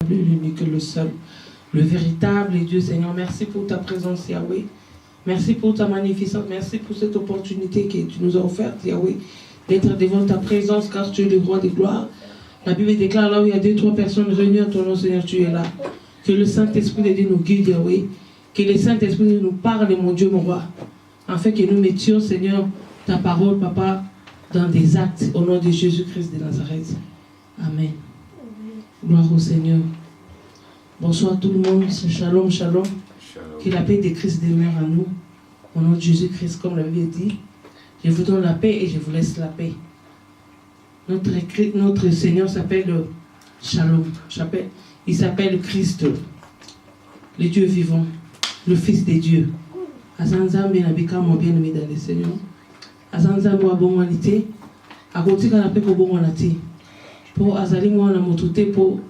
l'unique, le seul, le véritable Dieu, Seigneur. Merci pour ta présence, Yahweh. Merci pour ta magnificence. Merci pour cette opportunité que tu nous as offerte, Yahweh, d'être devant ta présence, car tu es le roi des gloires. La Bible déclare là où il y a 2-3 personnes réunies à ton nom, Seigneur, tu es là. Que le Saint-Esprit de Dieu nous guide, Yahweh. Que le Saint-Esprit de Dieu nous parle, mon Dieu, mon roi. Afin que nous mettions, Seigneur, ta parole, Papa, dans des actes, au nom de Jésus-Christ de Nazareth. Amen. Gloire au Seigneur. Bonsoir à tout le monde. Shalom, shalom. Que la paix de Christ demeure à nous. Au nom de Jésus-Christ, comme la Bible dit. Je vous donne la paix et je vous laisse la paix. Notre Seigneur s'appelle Shalom. Il s'appelle Christ, le Dieu vivant, le Fils de Dieu. Azanzambe nabika mon bien-aimé dans le Seigneur. Azanzambe wa bonwanité. Akotika na pe ko bonwanati. Pour azali mwana motote pour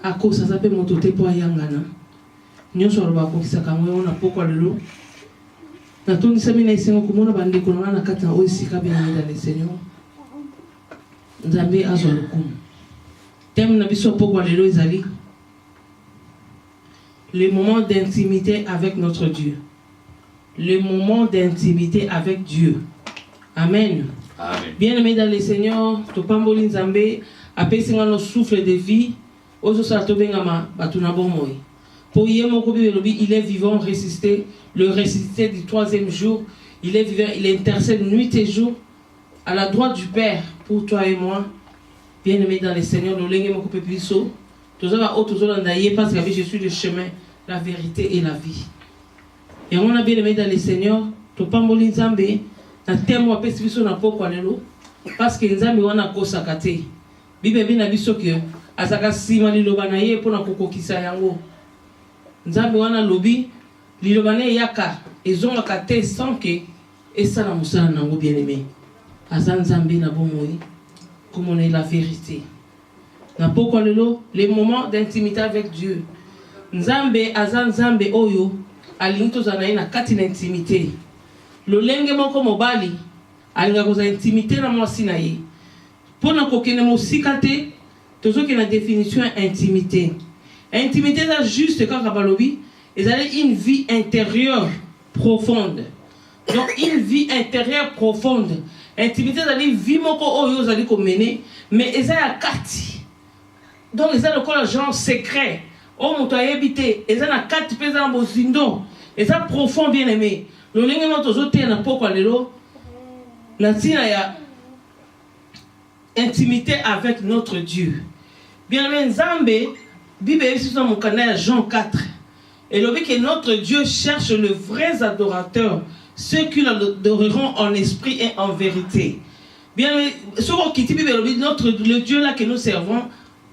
akosa zape motote pour ayangana. Nyonso aloba kokisaka mwe ona pokwa lelo. Na toni semina isengo kumona bandeko na kata o isika bien dans le Seigneur. Nzambe azolukum. Thème na biso pokwa lelo ezali le moment d'intimité avec notre Dieu. Le moment d'intimité avec Dieu. Amen. Amen. Bien-aimé dans le Seigneur, to pamboli Nzambe apesinga no souffle de vie. Ozo salto bengama batuna bomoi. Pour yemo kobi il est vivant, ressuscité, le ressuscité du 3e jour. Il est vivant, il intercède nuit et jour à la droite du Père pour toi et moi. Bien-aimé dans le Seigneur, le lenge moko pepiso. Tozaba o tozola ndaye parce que je suis le chemin, la vérité et la vie. Et on a bien aimé dans le Seigneur, to pamboli Nzambe na thème wa pesi biso na pokwa lelo parce que Nzambe wana kosaka te. Bible bina biso ke azaka sima liloba na ye pona kokokisa yango. Nzambe wana lobi liloba na yaka ezongaka te sans que esala musala nango bien aimé. Aza Nzambe na bomoi comme on est la vérité. Na pokwa lelo les moments d'intimité avec Dieu. Nzambe aza Nzambe oyo alinto zana na kati na intimité. Lolenge moko mobali alinga koza intimité na mwasi na ye. Pona kokene mosika te tozoki na définition intimité. Intimité c'est juste quand kabalobi ezali une vie intérieure profonde. Donc une vie intérieure profonde. Intimité c'est une vie moko oyo zali ko mener mais ezali kati. Donc ezali le genre secret. Oh moto ayebite ezali na kati pesa na bozindo. Ezali profond bien aimé. Le linge moto zote na pokwa lelo na tina ya intimité avec notre Dieu. Bien aimé Nzambe, Bible ici dans mon canal Jean 4. Et le dit que notre Dieu cherche les vrais adorateurs, ceux qui l'adoreront en esprit et en vérité. Bien aimé, sur qui dit Bible le Dieu là que nous servons,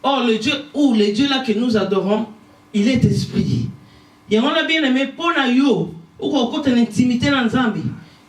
or le Dieu ou le Dieu là que nous adorons, il est esprit. Et on a bien aimé pour na yo ou qu'on une intimité dans Nzambe.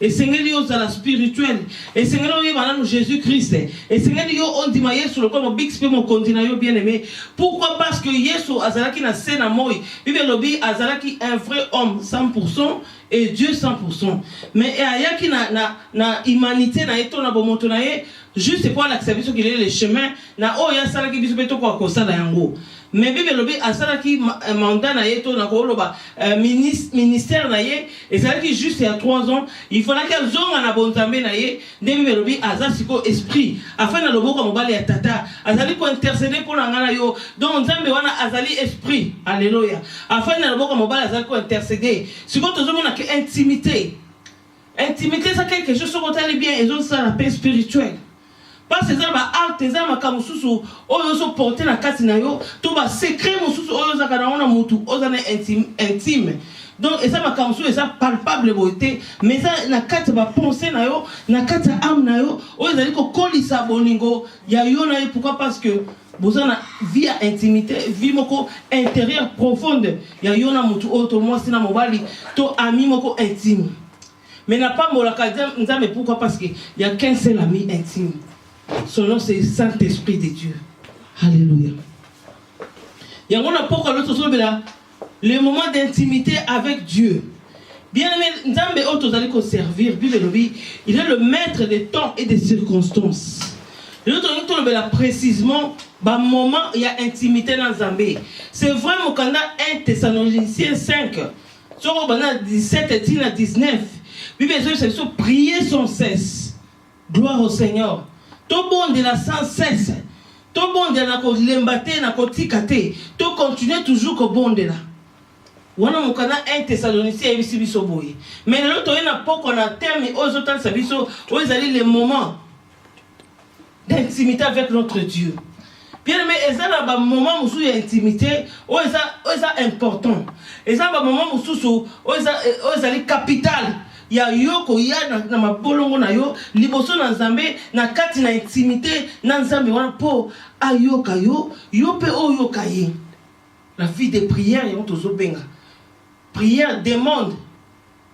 Et Seigneur Dieu la spirituelle. Et Seigneur Dieu nous Jésus-Christ. Et Seigneur Dieu on dit ma Yesu le comme big spé mon continent bien aimé. Pourquoi? Parce que Yesu azalaki na sena moi. Bible lobi azalaki un vrai homme 100% et Dieu 100%. Mais ayaki na humanité na eto na bomoto na ye juste pour l'accepter qu'il est le chemin na o ya salaki biso beto kwa kosala yango. Mais Bible lobi asalaki mandat na yeto na ko loba ministère na ye et ça qui juste il y a 3 ans il fallait que zonga na bonzambe na ye de Bible lobi azasiko esprit afin na loboko mobali ya tata azali ko intercéder pour ngana yo donc nzambe wana azali esprit alléluia afin na loboko mobali azali ko intercéder siko tozomona que intimité c'est quelque chose qu'on t'a bien et ça la paix spirituelle. Parce que ça va arte ça ma kamususu oyo so porter na kati na yo to ba secret mususu oyo za kana ona mutu ozana intime donc et ça ma kamususu et ça palpable beauté mais ça na kati ba penser na yo na kati âme na yo oyo zali ko kolisa bolingo ya yo na pourquoi parce que bozana vie à intimité vie moko intérieure profonde ya yo na mutu oyo to mwasi na mobali to ami moko intime mais n'a pas molaka nzambe pourquoi parce que il y a qu'un seul ami intime. Son nom c'est Saint-Esprit de Dieu. Alléluia. Il y a le moment d'intimité avec Dieu. Bien aimé, Nzambe otozali ko servir, il est le maître des temps et des circonstances. L'autre nous précisément Bah moment il y a intimité dans Zambé. C'est vrai mon candidat 1 Thessaloniciens 5. Sur le 17 et 19. Bible c'est prier sans cesse. Gloire au Seigneur. Tout bon de la sans cesse. Tout bon de la lembate na kotikate. Tout continuer toujours ko bon de la. Wana mon candidat 1 Thessaloniciens et biso boye. Mais l'autre il n'a pas qu'on a terme aux autres services où ils allaient les moments d'intimité avec notre Dieu. Bien aimé, et ça là, moment où il y a intimité, où c'est important. Et ça, moment où c'est capital. Il y a yoko, il y a dans ma bolongo na yo, liboso na Nzambe, na kati na intimité, na Nzambe wana po ayoka yo, yo pe oyoka ye. La vie de prière, yon tozo benga. Prière demande.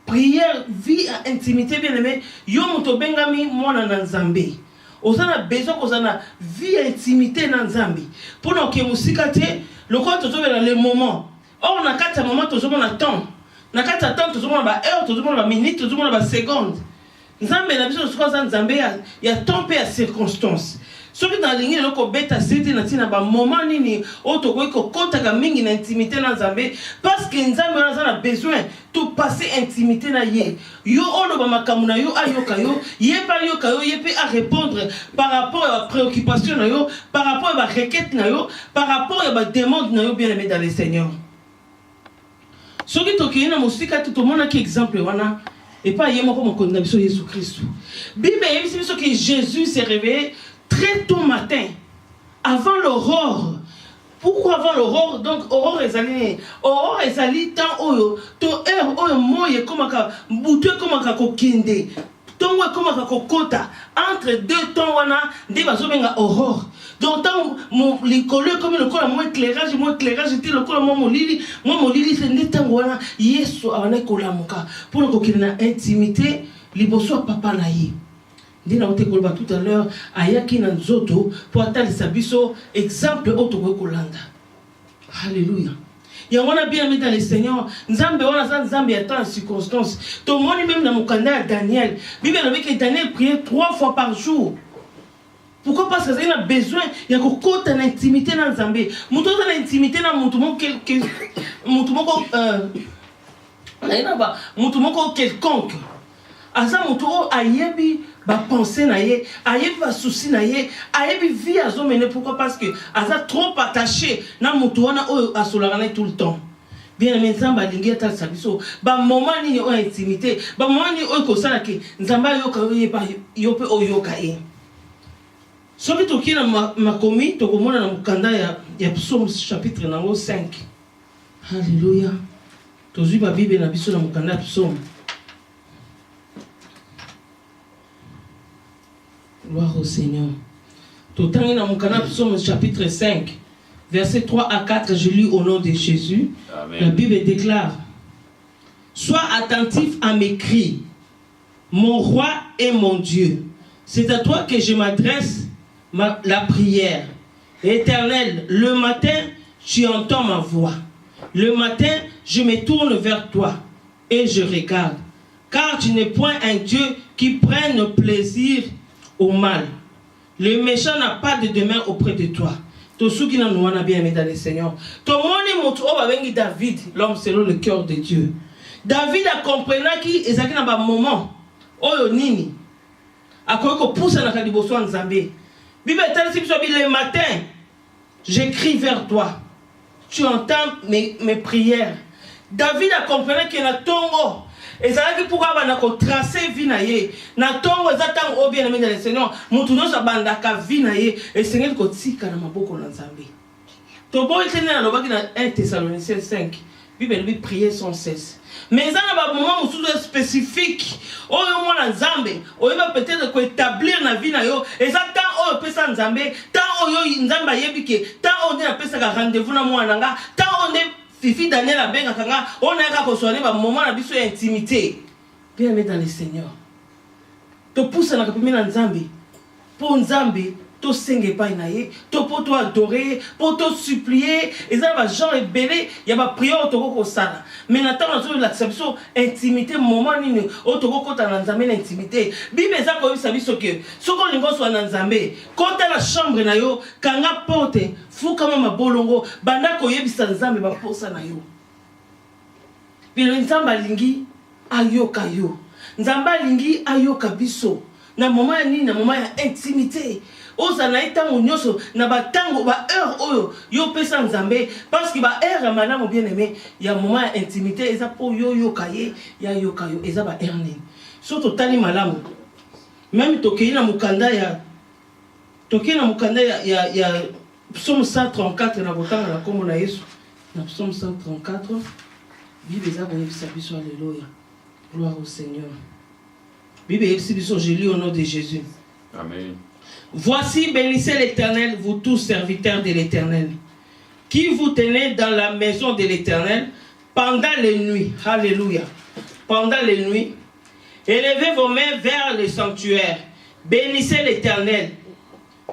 Prière, vie à intimité, bien aimé, yo moto benga mi mona na Nzambe. On a besoin qu'on a vie et intimité dans Nzambi. Pour nous que musikate, le quoi toujours dans les moments. Or on a 4 moments toujours on attend. On a 4 attentes toujours on a heure, toujours on a minute, toujours on a seconde. Nzambe la besoin de quoi ça Nzambe il y a temps et circonstances. Ceux qui dans ligne le ko beta c'était na tina ba moment nini auto ko kota ka mingi na intimité dans Nzambe parce que Nzambe on a besoin tout passer intimité na ye. Yo ono ba makamu na yo ayoka yo, ye pa yoka yo, ye pe à répondre par rapport à la préoccupation na yo, par rapport à la requête na yo, par rapport à la demande na yo bien aimé dans le Seigneur. Ceux qui toki na musika tout le monde qui exemple wana et pas yemo comme condamnation Jésus Christ. Bible dit que Jésus s'est réveillé très tôt matin, avant l'aurore. Pourquoi avant l'aurore? Donc, aurore est allée tant oyo, to heure oyo moye comme ka bouté comme ka kokende. Tongo comme ka kokota entre deux temps wana de bazobenga aurore. Donc tant mon l'école comme le col mon éclairage était le col mon lili c'est netango wana yesu awana kolamuka pour le kokina intimité liboso papa na yi. Dina ote kolba tout à l'heure ayaki na nzoto pour atali sabiso exemple otoko kolanda. Alléluia. Ya wana bien mis dans le Seigneur, Nzambe wana za Nzambe attend circonstance. Tout le monde même dans mon candidat Daniel, Bible dit que Daniel priait 3 fois par jour. Pourquoi? Parce qu'il a besoin, il y a côté d'intimité dans Nzambe. Muto dans l'intimité dans mutumo quelconque. Asa muto ayebi ba penser na ye, ayebi ba souci na ye, ayebi vie azo mener. Pourquoi? Parce que asa trop attaché na muto wana o asolarana tout le temps. Bien aimé Nzamba lingi ata sabiso ba moment ni o intimité, ba moment ni o ko sala ke Nzamba yoka yo pe o yoka e. Soki toki na makomi tokomona na mukanda ya Psaume chapitre nango 5. Alléluia. Tozui ba Bible na biso na mukanda ya Psaume. Gloire au Seigneur. Totangi na mukanda Psaume chapitre 5 verset 3 à 4, je lis au nom de Jésus. Amen. La Bible déclare: sois attentif à mes cris, mon roi et mon Dieu. C'est à toi que je m'adresse la prière. Éternel, le matin, tu entends ma voix. Le matin, je me tourne vers toi et je regarde. Car tu n'es point un Dieu qui prenne plaisir au mal. Le méchant n'a pas de demeure auprès de toi. Tout ce qui nous a bien aimé dans le Seigneur. Tout le monde montre au David, l'homme selon le cœur de Dieu. David a compris qu'il y a un moment où nini a pousse na kadiboso Nzambe. Bible dit le matin, j'écris vers toi. Tu entends mes prières. David a compris qu'il y a un tongo. Et ça veut dire pourquoi on a tracé vie na ye. Na tongo ezatang o bien aimé dans le Seigneur. Mutuno sa bandaka vie na ye. Et Seigneur ko tika na maboko na Nzambe. To boy tena na lobaki na 1 Thessaloniciens 5. Bible dit prier sans cesse. Mais ça n'a pas moment où spécifique. Oh yo mwana Nzambe, oh va peut-être ko établir na vie na yo. Et ça tant o pesa Nzambe, tant o yo Nzamba yebike, tant on na pesa ka rendez-vous na mwana nga, tant on est Fifi Daniel Abenga Kanga, on a qu'à consommer un moment de intimité. Bien aimé dans le Seigneur. Te pousse à la capimine en Nzambe. Pour Nzambe, to senge pa inaye, to poto adorer, poto supplier, et ça va genre belé, il y a ba prière to ko sala. Mais natana sur l'acception intimité moment nini otoko kota na nzambe na intimité. Bible za ko bisa biso ke soko lingo so na nzambe, kota la chambre na yo, kanga porte, fuka mama bolongo, banda ko yebisa nzambe ba posa na yo. Bile nzamba lingi ayoka yo. Nzamba lingi ayoka biso. Na moment nini na moment ya intimité. Oza na itango nyoso na batango ba heure oyo yo pesa nzambe parce que ba heure malamu bien aimé ya moment ya intimité eza po yo yo kaye ya yo kayo eza ba heure nini so totali malamu même tokei na mukanda ya Psaume 134 na botanga na kombo na Yesu na Psaume 134 Bible eza bonisa biso alléluia gloire au Seigneur Bible eza biso je lis au nom de Jésus Amen. Voici, bénissez l'Éternel, vous tous serviteurs de l'Éternel, qui vous tenez dans la maison de l'Éternel pendant les nuits. Alléluia. Pendant les nuits. Élevez vos mains vers le sanctuaire. Bénissez l'Éternel.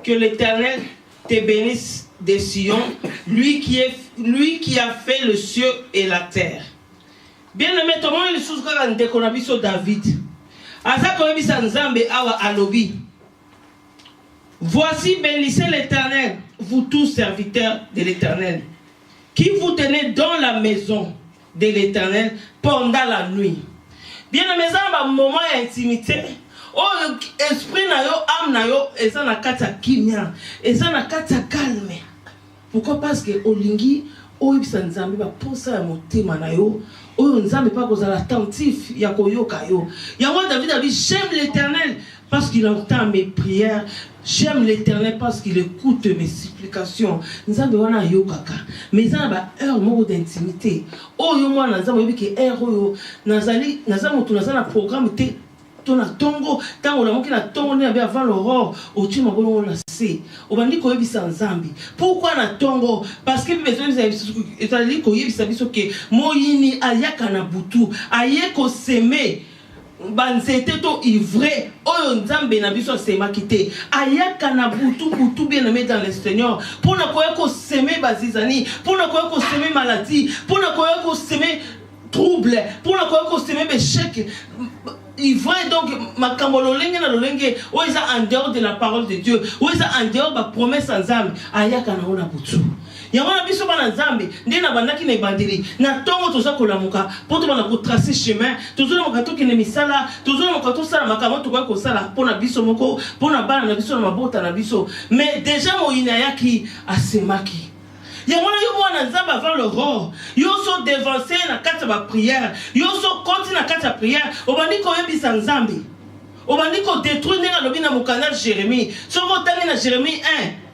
Que l'Éternel te bénisse de Sion, lui qui a fait le ciel et la terre. Bien-aimé, tout le monde est sous le David. Asa koyebisa nzambe awa alobi. Voici, bénissez l'Éternel, vous tous serviteurs de l'Éternel, qui vous tenez dans la maison de l'Éternel pendant la nuit. Bien aimé, ça un moment d'intimité. Oh, esprit na yo, âme na yo, et ça na kata kimia, et ça na kata calme. Pourquoi? Parce que olingi, oyibisa nzambe ba posa ya motema na yo. Oyo nzambe pas kozala attentif ya koyoka yo. Yango David a dit j'aime l'Éternel parce qu'il entend mes prières. J'aime l'Éternel parce qu'il écoute mes supplications. Nzambe wana yokaka. Mais ça ba heure moko d'intimité. Oyo mwana nzambe yobi ke heure oyo nazali moto nazala programme te tona tongo tango na moki na tongo ne avant l'aurore au tu mabolo na se. Obandi ko yebisa nzambe. Pourquoi na tongo? Parce que besoin ezali ko yebisa biso ke moyini ayaka na butu, ayeko semer banzete to ivre oyo nzambe na biso sema kite ayaka na butu bien aimé dans le Seigneur pour na koya ko semer bazizani pour na koya ko semer maladie pour na koya ko semer trouble pour na koya ko semer échec ivre donc makambo lolenge na lolenge oyo en dehors de la parole de Dieu oyo en dehors ba promesse nzambe ayaka na ona butu yango na biso bana nzambe nde na bandaki na ebandeli na tongo toza kolamuka po to bana ko tracer chemin tozo na makato kene misala tozo na makato sala makambo to ko sala po na biso moko po na bana na biso na mabota na biso mais déjà moyina yaki asemaki yango na yo mwana nzambe avant l'aurore yo so devancer na kati ba prière yo so continue na kati ya prière obandi ko yebisa nzambe obandi ko détruire na lobi na mokanda Jérémie soko tangi na Jérémie 1.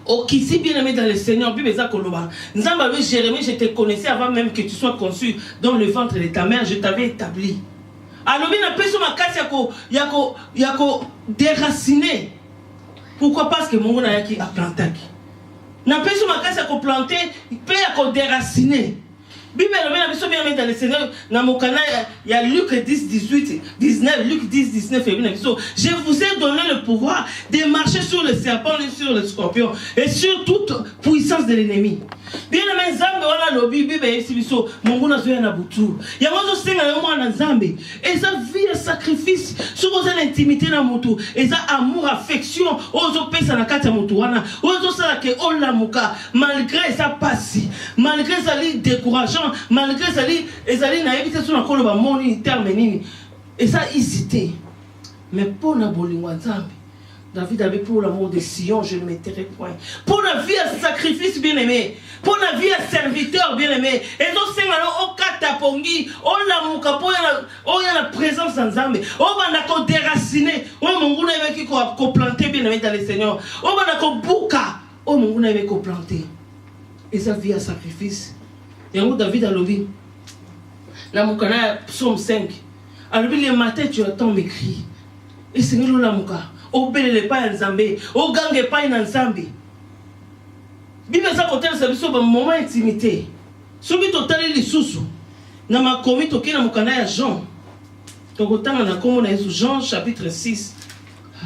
Oh, qui si bien aimé dans le Seigneur, Bible ça koloba. Nzamba lui Jérémie, je te connaissais avant même que tu sois conçu dans le ventre de ta mère, je t'avais établi. Alors bien après sur ma casse yako déraciner. Pourquoi? Parce que mon gars qui a planté. Na plus sur ma casse yako planté, il peut yako déraciner. Bible bien aimé dans le Seigneur, dans mon canal il y a Luc 10, 18, 19, Luc 10, 19 je vous ai donné le pouvoir de marcher sur le serpent et sur le scorpion et sur toute puissance de l'ennemi. Bien aimé nzambe wana lobi Bible yesibiso mungu na zoya na butu. Yango senga yo mwana nzambe. Et ça vie de sacrifice sur l'intimité na mutu. Et ça amour affection ozo pesa na kati ya mutu wana. Ozo sala ke olamuka malgré ça passe. Malgré ça li décourageant, malgré ça li ezali na yebite sur na koloba moni terme nini. Et ça hésité. Mais pour na bolingo nzambe David avait pour l'amour de Sion, je ne mettrai point. Pour la vie à sacrifice bien-aimé. Pour la vie à serviteur bien-aimé. Et donc c'est maintenant au katapongi, au lamuka, pour la présence ensemble. Au banako déraciné, au monguna avec ko planté bien-aimé dans le Seigneur. Au banako buka, au monguna avec ko planté. Et sa vie à sacrifice. Et en David a lobby. La moukana psaume 5. Alors le matin tu attends mes cris. Et Seigneur la mouka. Obélele pas nzambe, o gange pas nzambe. Bible ça côté ça biso ba moment intimité. Soki totali lisusu na makomi toki na mukana ya Jean. Tokotanga na kombo na Yesu Jean chapitre 6.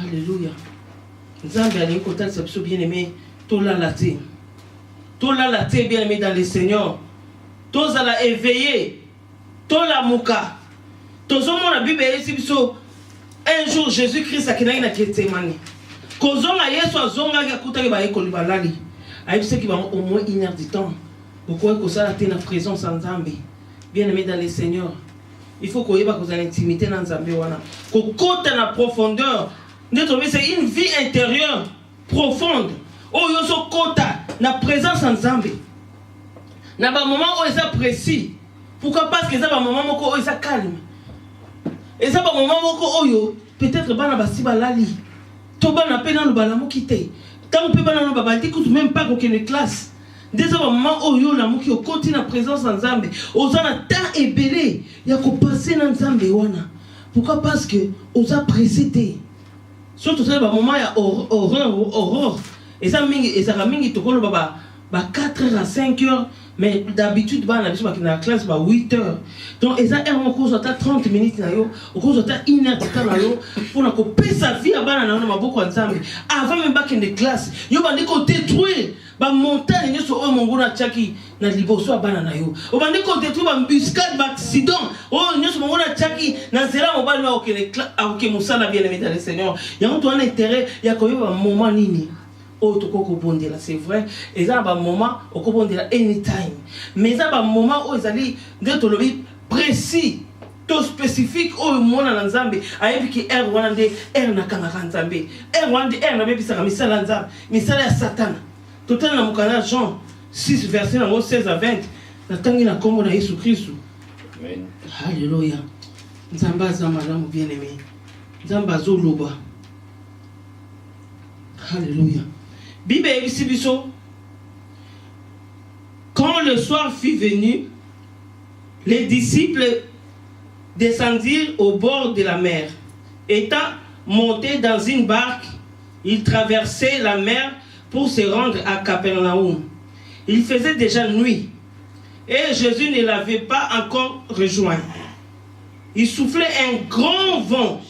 Alléluia. Nzambe ali kota sabso bien aimé, tola laté. Tola laté bien aimé dans le Seigneur. Toza la éveillé. Tola muka. Tozo mon Bible ici biso. Un jour Jésus-Christ a kina na Gethsemane. Kozonga Yesu azonga ya kuta ba ekoli balali. Aïe c'est qu'il va au moins 1 heure du temps. Pourquoi que ça a été la présence en Nzambe. Bien aimé dans le Seigneur. Il faut qu'on y ait une intimité dans Nzambe wana. Qu'on côte la profondeur. C'est une vie intérieure profonde. Oh, yo so kota na présence en Nzambe. Na ba moment où ils apprécient. Pourquoi? Parce que ça ba moment où ils sont calmes. Et ça ba moment où yo peut-être bana basi balali. To bana pena no bala mo kité. Tant que bana no babalti tout même pas aucune classe. Dès un moment où yo la mo ki continue la présence en Nzambe. Ozana temps et belé. Ya ko passer dans Nzambe wana. Pourquoi? Parce que osa précédé. Surtout ça, bah moment il y a horreur. Et ça mingi to kolo baba 4 heures à 5 heures, mais d'habitude bah na biso ba na classe bah 8 heures. Donc et ça on cause à 30 minutes na yo, on cause à 1 heure de temps na yo pour na ko pesa vie bana na maboko Nzambe. Avant même ba que classe, yo ba ndiko détruire ba montagne nyoso o mongona tchaki na liboso bana na yo. O ba ndiko détruire ba embuscade ba accident. Oh nyoso mongona tchaki na zela mobali wa okele musala bien aimé dans le Seigneur. Ya mtu ana intérêt ya ko yo ba moment nini. Oh to koko bondela c'est vrai. Et ça ba moment o ko bondela anytime. Mais ça ba moment où ezali ndeto lobi précis. To spécifique au monde en Nzambe ayebi ki er wana nde er na kanga Nzambe. Er wana er na bebi saka misala Nzambe. Misala ya Satan. Total na mukana Jean 6 verset 16 à 20 na tangi na kombo na Yesu Kristo. Amen. Alléluia. Nzamba zamalamu bien-aimé. Nzamba zoloba. Alléluia. Bible ici biso. Quand le soir fut venu, les disciples descendirent au bord de la mer. Étant montés dans une barque, ils traversaient la mer pour se rendre à Capernaum. Il faisait déjà nuit et Jésus ne l'avait pas encore rejoint. Il soufflait un grand vent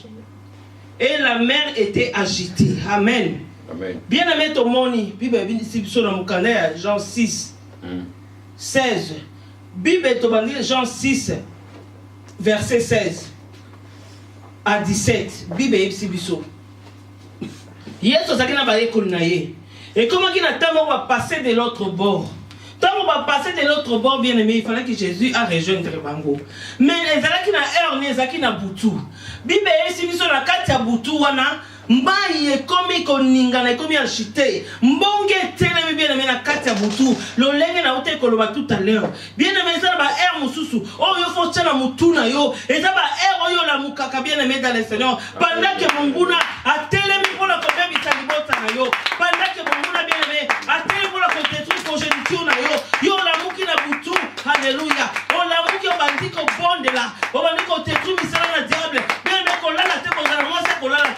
et la mer était agitée. Amen. Amen. Bien aimé ton moni, Bible sur le Mukane, Jean 6, 16. Bible Jean 6, verset 16 à 17. Bible Ibsibiso. Yesu sakina ba ekoli na ye. Et comment qu'il a tant va passer de l'autre bord. Tant on va passer de l'autre bord, bien aimé, il fallait que Jésus a rejoindre Bango. Mais les gens qui n'ont heure, les qui n'ont boutou. Bible Ibsibiso la carte ya boutou wana. Mbaye komi koningana komi achité mbonge tele bien aimé na kati ya butu lo lenge na ote koloba tout à l'heure bien aimé ça ba air mususu oh yo faut tena mutuna yo et ça ba air yo la mukaka bien aimé dans le Seigneur pendant que monguna a tele mi pour la kobe bitalibota na yo pendant que monguna bien aimé a tele pour la kote tout congéniture na yo la muki na butu alléluia oh la muki o bandi ko bonde là o bandi ko te tout misala na diable bien aimé ko la te ko za moi c'est ko la te.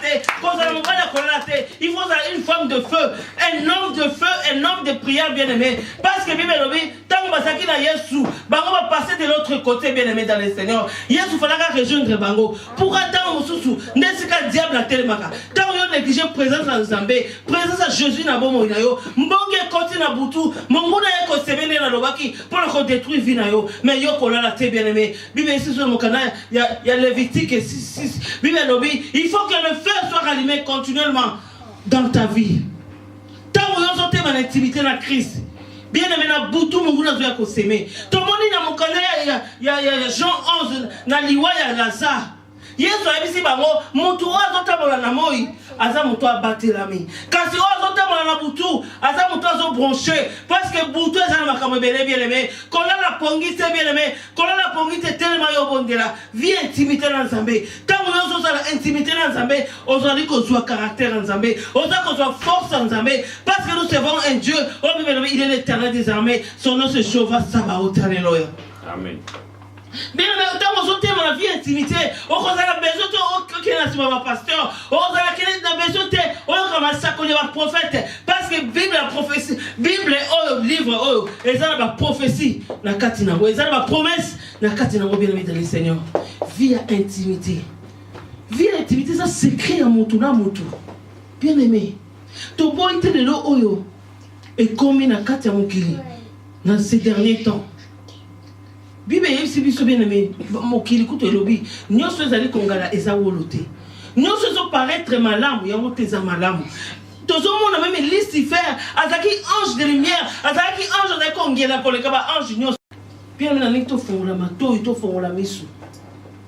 Il faut une femme de feu, un homme de feu, un homme de prière bien-aimé. Parce que Bible dit, tant que Basaki na Yesu, Bango va passer de l'autre côté bien-aimé dans le Seigneur. Yesu fallait rejoindre Bango. Pour attendre Moussousou, n'est-ce qu'un diable à Télémaka. Tant que vous négligez présence en Zambé, présence à Jésus na Bomo Inayo, Mbonge Koti na Boutou, Monguna Eko Sebene na Lobaki, pour le détruire Vinayo. Mais Yoko la la bien-aimé. Bible ici sur mon canal, il y a Lévitique 6. Bible dit, il faut que le feu soit allumé continuellement dans ta vie. Tant que vous avez mon intimité dans Christ, bien aimé, na boutou mon goût n'a pas s'aimer. Tout le monde dans mon canal, il y a Jean 11, na liwa ya Lazare. Yesu abisi bango mutu azotambola na moi aza mutu abatelami kasi azotambola na butu aza mutu azobranché parce que butu eza na makambo ebele bien aimé kola la pongite bien aimé kola la pongite tellement yo bondela vie intimité na Nzambe tango yo zozala intimité na Nzambe ozali kozwa caractère na Nzambe ozali kozwa force na Nzambe parce que nous servons un Dieu oh bien aimé il est l'Éternel des armées son nom se Jéhovah Sabaoth alléluia amen. Bien, dans mon vie intimité, on a besoin de pasteur, on a besoin de prophète, parce que Bible la prophétie, Bible livre, et ça la prophétie, na katina, et ça la promesse, na katina, bien aimé dans le Seigneur. Vie intimité, ça s'écrit à mon tour, bien aimé. To boy te de lo oyo. Et comme na kati ya mokili. Dans ces derniers temps. Bible yebisi biso bien aimé. Mokili kuto elobi. Nyonso ezali kongala eza wolote. Nyonso ezo paraître malamu yango te eza malamu. Tozo mona même Lucifer, azaki ange de lumière, azaki ange azaki kongela koleka ba ange nyonso. Bien na nito fongola mato ito fongola misu.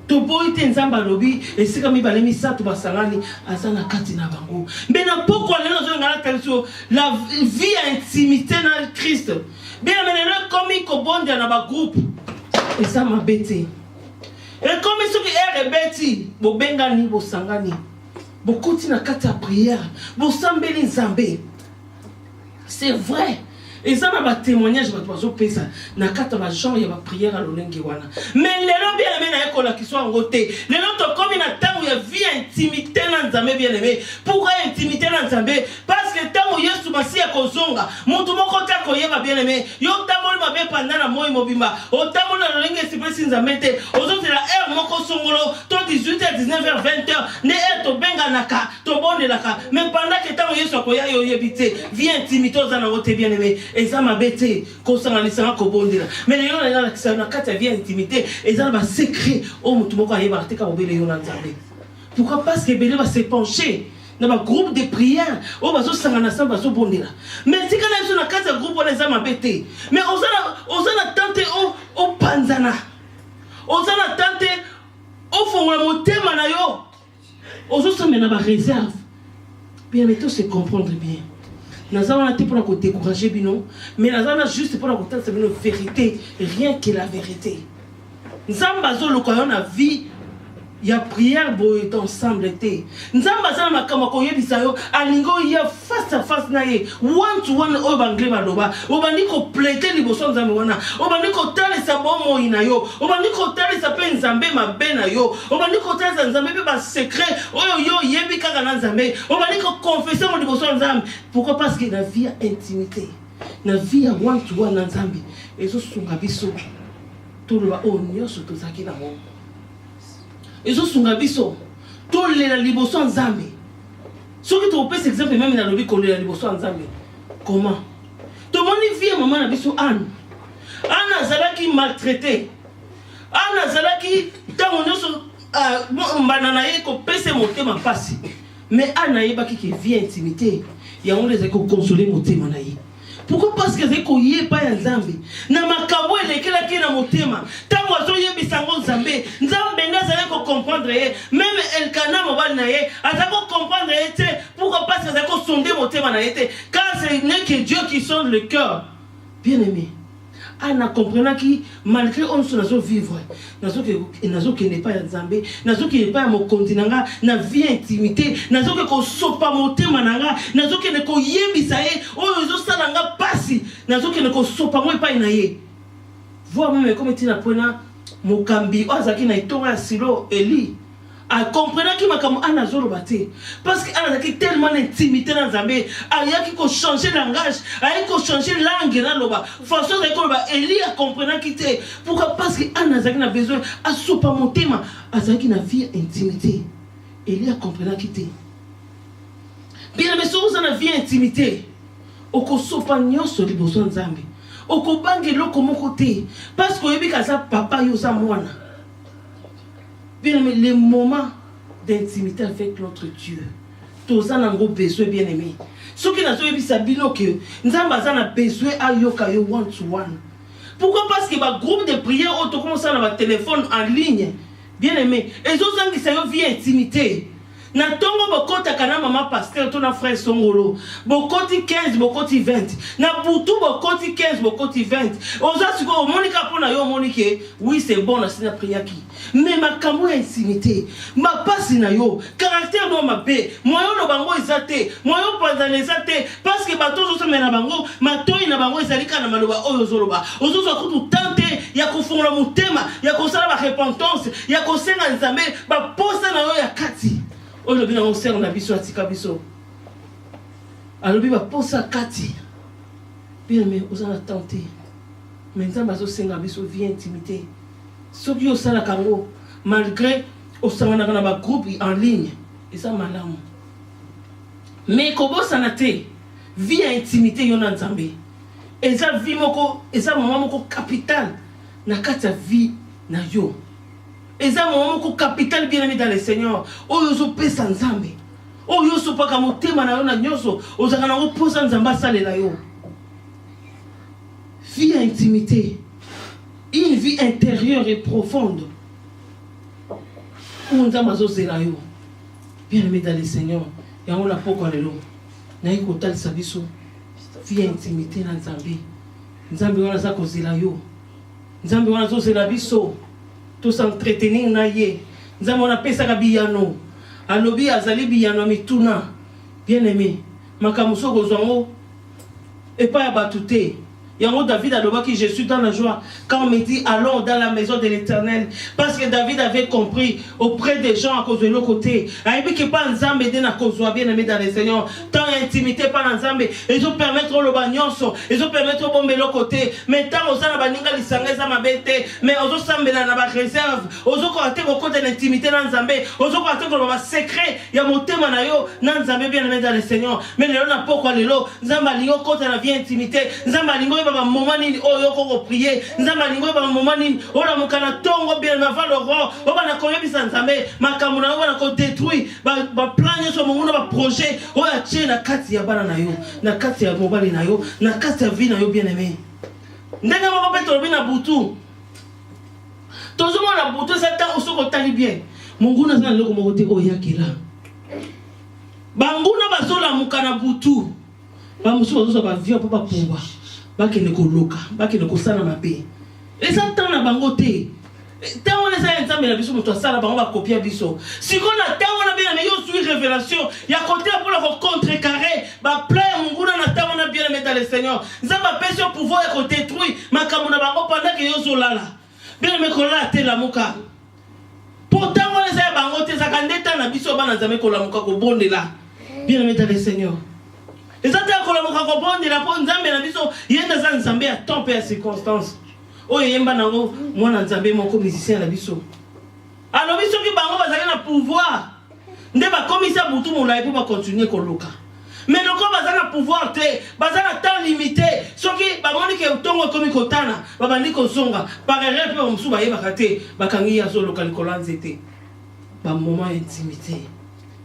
To boy te nzamba lobi esika mibale misato basangani azana kati na bango. Mais na pourquoi lelo zo ngala taliso la vie intimité na Christ. Bien maintenant comme il kobonde na ba groupe. Et ça m'a bêté. Et comme ceux qui est rebeti, bo bengani bo sangani. Bo continue na kati ya prière, bo sambeli nzambe. C'est vrai. Et ça m'a témoignage ba tozo pesa na kati ba gens ya ba prière à l'olenge wana. Mais lelo bien aimé na ekola ki soit ngoté. Lelo to comme na tango ya vie intimité na nzambe bien aimé. Pourquoi intimité na nzambe? Parce que tango Yesu masi ya kozonga, mutu moko ta koyeba bien aimé. Yo tamol mabe pendant na moyi mobimba. O tamol na l'olenge sipesi nzambe te. Ozo c'est la heure moko songolo to 18h 19h 20h ne heure to benga naka to bonde naka. Mais pendant que tango Yesu akoya yo yebite, vie intimité ozana wote bien aimé. Et ça m'a bêté, qu'on s'en allait sans kobondela. Mais les gens na kati ya vie intimité, et ça va secret. Oh mutu moko ayeba te ka obele yo na nzambe. Pourquoi? Parce que belé va se pencher dans un groupe de prière. Oh bazo sangana sa bazo bondela. Mais si kana so na kati ya groupe on les a mabete. Mais osana tante o panzana. Osana tante o fongola motema na yo. Ozo samena ba réserve. Bien mais tout se comprendre bien. Nous avons été pour nous décourager, mais nous avons juste pour nous dire la vérité, rien que la vérité. Nous avons la vie, il y a prière pour être ensemble. Nous avons face à face, one to one, au banglé baloba, au banni ko plaité les bossons zamwana, au banni ko tale sa bon inayo, au banni ko tale sa peine zambé ma benayo, au banni ko tale sa zambé ba secret, oh yo yebi kaka zambé, au banni ko confesser mon bossons zam. Pourquoi? Parce que la vie a intimité, la vie a one to one en zambi, et ce sont abisso, tout le bas oh nyoso to zaki na mo. Et ce sont abisso, tout les libossons zambi. Ce qui te repère, exemple, même dans le vie qu'on est à l'Ibosso en Zambie. Comment? Tout le monde vit un moment à l'Ibosso Anne. Anne a zala qui maltraité. Anne a zala qui, tant on est bananaye, qu'on pèse monter ma passe. Mais Anne a yeba qui vit intimité. Il y a un des échos consolés monter manaye. Pourquoi? Parce que c'est qu'on y est pas en Zambie. Na makabo et lesquels qui na motema. Tant oiseau y est bisango Zambie. Zambie n'a jamais qu'on comprendre. Même Elkana mobile naye. A ça qu'on comprendre. Pourquoi? Parce que c'est qu'on sonde motema naye. Car ce n'est que Dieu qui sonde le cœur. Bien aimé. Anna comprenant qui malgré on se nazo vivre nazo qui n'est pas en Zambie nazo qui n'est pas mon continent na vie intimité nazo que ko sopa motema nanga nazo que ne ko yebisa e o zo salanga pasi nazo que ne ko sopa moi pas inaye voir même comme tu na pona mokambi ozaki na itonga silo Eli a comprenant qui m'a comme Anna zolo baté parce que Anna qui tellement intimité dans Zambie aya qui ko changer langage aya ko changer langue na loba façon de ko ba Eli a comprenant qui té pourquoi? Parce que Anna zaki na besoin a sopa motema azaki na vie intimité Eli a comprenant qui té bien mais so na vie intimité oko sopa nyonso liboso Nzambe oko bangelo ko moko té parce que yebi kaza papa yo za mwana. Bien aimé, les moments d'intimité avec notre Dieu. Tous ça n'a pas besoin, bien aimé. Ce qui n'a pas besoin, que nous avons besoin à yoka yo one to one. Pourquoi? Parce que le groupe de prière, on commence à avoir un téléphone en ligne. Bien aimé. Et ceux qui sont en vie intimité. Na tongo bokota kana mama pasteur to na frère songolo bokoti 15 bokoti 20 na butu bokoti 15 bokoti 20 oza siko monika pona yo monike oui c'est bon na sina prière qui mais ma kamo intimité ma passe na yo caractère no mabe moyo no bango ezate moyo panzana ezate parce que bato zo mena bango matoi na bango ezalika na maloba oyo zoloba ozo zo kutu tante ya kofunga mutema ya kosala ba repentance ya kosenga nzambe ba posa na yo ya kati. Aujourd'hui, on sert na biso atika biso. Alobi ba posa kati. Bien mais on a tenté. Maintenant bazo senga biso vie intimité. Soki o sala kango malgré o sanga na ba groupe en ligne. Et ça malamu. Mais kobo sanate vie à intimité yon nzambe. Et ça vie moko, et ça moment moko capital na kati vie na yo. Et ça moment moko capital bien aimé dans le Seigneur. O yo so pesa nzambe. O yo so pa ka motema na yo na nyoso, o zaka na posa nzamba salela yo. Vie à intimité. Une vie intérieure et profonde. Où nzamba zo zela yo. Bien aimé dans le Seigneur. Ya on la poko lelo. Na iko tal sabiso. Vie intimité na Nzambe. Nzambe wana za kozela yo. Nzambe wana zo zela biso. To s'entretenir na ye. Nzambe wana pesa ka biyano. Alobi azali biyano mituna. Bien aimé. Makamuso gozwango. Et pas abatute. Yango David a dit je suis dans la joie quand on me dit allons dans la maison de l'Éternel, parce que David avait compris auprès des gens à cause de l'autre côté. Il que pas Nzambe de na cause bien aimé dans le Seigneur. Tant intimité par Nzambe, ils ont permettre le bagnonso, ils ont permettre bon de l'autre côté. Mais tant aux ana baninga lisanga za mabete, mais aux sambela na ba réserve, aux côté au côté de l'intimité dans Nzambe, aux côté de ba secret, ya motema na yo na Nzambe bien aimé dans le Seigneur. Mais le na pourquoi lelo Nzamba lingo côté la vie intimité, Nzamba lingo moment ni oh yoko prier nzamba lingo ba moment ni ola mukana tongo bien avant le roi oba na koyo bisa nzambe makamuna oba na ko détruire ba plan so mungu ba projet oya tie na kati ya bana na yo na kati ya mobali na yo na kati ya vie na yo bien aimé ndenge moko peto bina butu tozo na butu ça ta osoko tali bien mungu na zana loko moko te oyakela banguna bazola mukana butu ba musu bazosa ba vie pa pomba bakene koloka bakene kosana mabe eza tana bango te tango eza nzambe na biso moto asala bango ba copier biso sikona tango na bien mais yo suis révélation ya côté pour la contrecarrer ba plan munguna na tango na bien mais dans le Seigneur nzamba pèse au pouvoir ya ko détruire makamu na bango pendant que yo zolala bien mais kola te la muka pourtant on eza bango te zakandeta na biso bana nzambe kola muka ko bondela bien mais dans le Seigneur. Et ça t'a collé mon cacopon de la peau Nzambe na biso yenda za Nzambe a temps et circonstances. Oh yemba nango moi na Nzambe mon musicien na biso. Alors biso ki bango bazali na pouvoir. Nde ba commissaire butu molai pour ba continuer koloka. Mais le ko bazali na pouvoir te, bazali na temps limité. Soki ba moni ke tongo komi kotana, ba bandi ko songa, par erreur pe msu ba yeba kate, ba kangi ya zo local kolanzete. Ba moment intimité.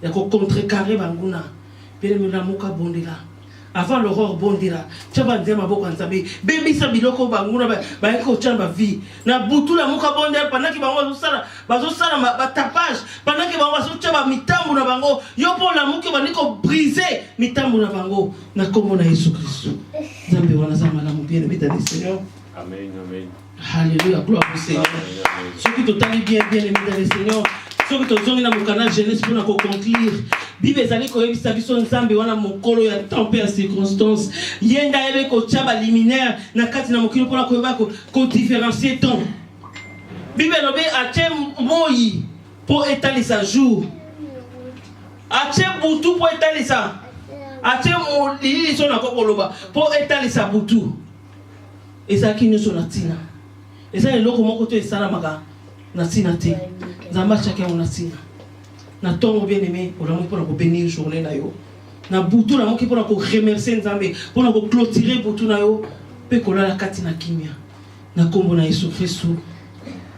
Ya ko contrecarrer banguna. Bien me la muka bondela. Avant l'aurore bondira tchaba nzema boko nzabe bebi sa biloko banguna ba ko tchamba vie na butu la muka bondela pendant que bango bazo sala ba tapage pendant que bango bazo tchaba mitambu na bango yo po la muke baniko briser mitambu na bango na kombo na Yesu Kristo nzambe wana zama la bien aimé dans le Seigneur. Amen, amen. Alléluia, gloire au Seigneur. Ceux qui t'ont bien aimé dans le Seigneur, ceux qui t'ont mis dans mon canal jeunesse pour nous conclure. Bible ezali ko yebisa biso nzambe wana mokolo ya temps et circonstance yenda ebe ko tchaba liminaire na kati na mokilo pona ko yeba ko différencier temps. Bible lobe ache moyi pour étaler sa jour. Ache butu pour étaler sa. Ache molili so na ko koloba pour étaler sa butu. Ezaki nyoso na tina. Ezali loko moko to esala maka na tina te. Nzamba chaka on na tina. Na tongo bien aimé pour l'amour pour bénir journée na yo na butu na moki pour remercier Nzambe pour clôturer butu na yo pe kola la kati na kimia na kombo na Yesu Kristo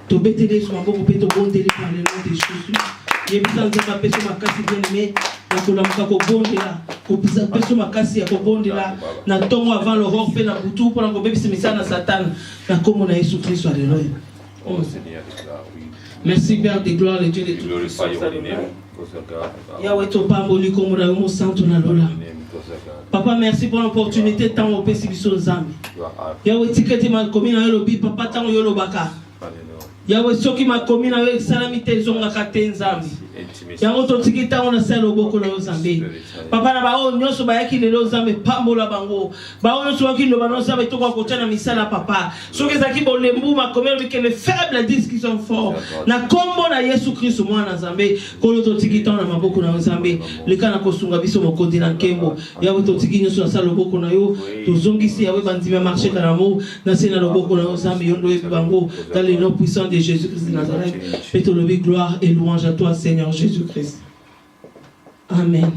to betele so maboko pe to bondeli par le nom de Jésus yebisa Nzambe pe so makasi bien aimé na kola moka ko bondela ko pisa pe so makasi ya ko bondela na tongo avant l'aurore fait na butu pour bebisa misa na Satan na kombo na Yesu Kristo alléluia. Oh Seigneur, merci Père de gloire, le Dieu de tout. Yahweh Topamboli Komura Yomo Santo na Lola. Papa, merci pour l'opportunité tant au Pessibiso Nzambe. Yahweh Tikete ma commune à Yolobi, Papa tant Yolo Baka. Yahweh Soki ma commune avec Salamite Zonga Kate Nzambe. Yahweh Totikita on a sel au Boko na Nzambe. Papa na bao nyoso bayaki le Nzambe pambola bango. Bao nyoso waki lo bano Nzambe to kwa kocha na misala papa. Soki zaki bo lembu ma commune avec les faibles disent qu'ils sont forts. Na kombo na Yesu Kristo mwana Nzambe. Kolo Totikita na maboko na Nzambe. Leka na kosunga biso mokondi na nkembo. Yahweh Totiki nyoso na sala boko na yo. Tozongisi Yahweh bandima marché kanamo na sena loboko na Nzambe yondo yebi bango dans le nom puissant de Jésus-Christ de Nazareth. Pétolobi gloire et louange à toi Seigneur Jésus-Christ. Amen.